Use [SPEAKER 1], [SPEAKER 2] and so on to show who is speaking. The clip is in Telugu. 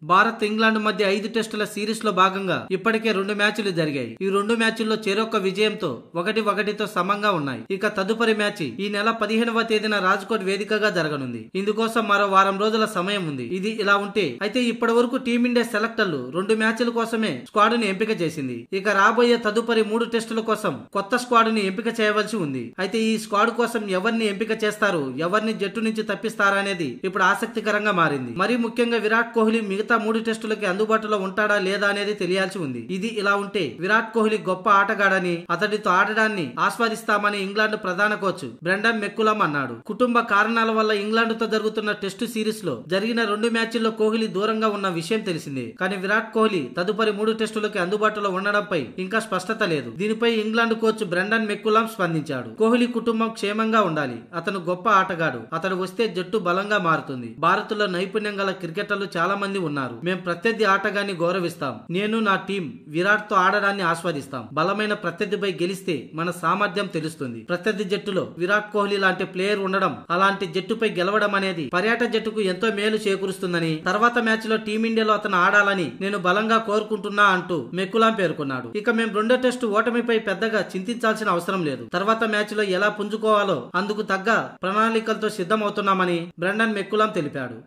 [SPEAKER 1] భారత్ ఇంగ్లాండ్ మధ్య 5 టెస్టుల సిరీస్ లో భాగంగా ఇప్పటికే 2 మ్యాచ్లు జరిగాయి. ఈ 2 మ్యాచ్ల్లో చెరొక్క విజయంతో 1-1తో సమంగా ఉన్నాయి. ఇక తదుపరి మ్యాచ్ ఈ నెల 15వ తేదీన రాజ్కోట్ వేదికగా జరగనుంది. ఇందుకోసం మరో వారం రోజుల సమయం ఉంది. ఇది ఇలా ఉంటే అయితే ఇప్పటి వరకు టీమిండియా సెలెక్టర్లు 2 మ్యాచ్ల కోసమే స్క్వాడ్ ను ఎంపిక చేసింది. ఇక రాబోయే తదుపరి 3 టెస్టుల కోసం కొత్త స్క్వాడ్ ని ఎంపిక చేయవలసి ఉంది. అయితే ఈ స్క్వాడ్ కోసం ఎవరిని ఎంపిక చేస్తారు, ఎవరిని జట్టు నుంచి తప్పిస్తారా అనేది ఇప్పుడు ఆసక్తికరంగా మారింది. మరీ ముఖ్యంగా విరాట్ కోహ్లీ మిగతా 3 టెస్టులకి అందుబాటులో ఉంటాడా లేదా అనేది తెలియాల్సి ఉంది. ఇది ఇలా ఉంటే విరాట్ కోహ్లీ గొప్ప ఆటగాడని, అతడితో ఆడడాన్ని ఆస్వాదిస్తామని ఇంగ్లాండ్ ప్రధాన కోచ్ బ్రెండన్ మెక్కులం అన్నాడు. కుటుంబ కారణాల వల్ల ఇంగ్లాండ్ తో జరుగుతున్న టెస్టు సిరీస్ లో జరిగిన 2 మ్యాచ్ల్లో కోహ్లీ దూరంగా ఉన్న విషయం తెలిసిందే. కానీ విరాట్ కోహ్లీ తదుపరి 3 టెస్టులకి అందుబాటులో ఉండడంపై ఇంకా స్పష్టత లేదు. దీనిపై ఇంగ్లాండ్ కోచ్ బ్రెండన్ మెక్కులం స్పందించాడు. కోహ్లీ కుటుంబం క్షేమంగా ఉండాలి. అతను గొప్ప ఆటగాడు. అతడు వస్తే జట్టు బలంగా మారుతుంది. భారత్ లో నైపుణ్యం గల క్రికెటర్లు చాలా మంది ఉన్నారు. మేం ప్రత్యర్థి ఆటగాన్ని గౌరవిస్తాం. నేను నా టీం విరాట్ తో ఆడడాన్ని ఆస్వాదిస్తాం. బలమైన ప్రత్యర్థిపై గెలిస్తే మన సామర్థ్యం తెలుస్తుంది. ప్రత్యర్థి జట్టులో విరాట్ కోహ్లీ లాంటి ప్లేయర్ ఉండడం, అలాంటి జట్టుపై గెలవడం అనేది పర్యాటక జట్టుకు ఎంతో మేలు చేకూరుస్తుందని, తర్వాత మ్యాచ్ లో టీమిండియాలో అతను ఆడాలని నేను బలంగా కోరుకుంటున్నా అంటూ మెక్కులాం పేర్కొన్నాడు. ఇక మేం 2వ టెస్టు ఓటమిపై పెద్దగా చింతించాల్సిన అవసరం లేదు. తర్వాత మ్యాచ్ లో ఎలా పుంజుకోవాలో అందుకు తగ్గ ప్రణాళికలతో సిద్ధమవుతున్నామని బ్రెండన్ మెక్కులాం తెలిపాడు.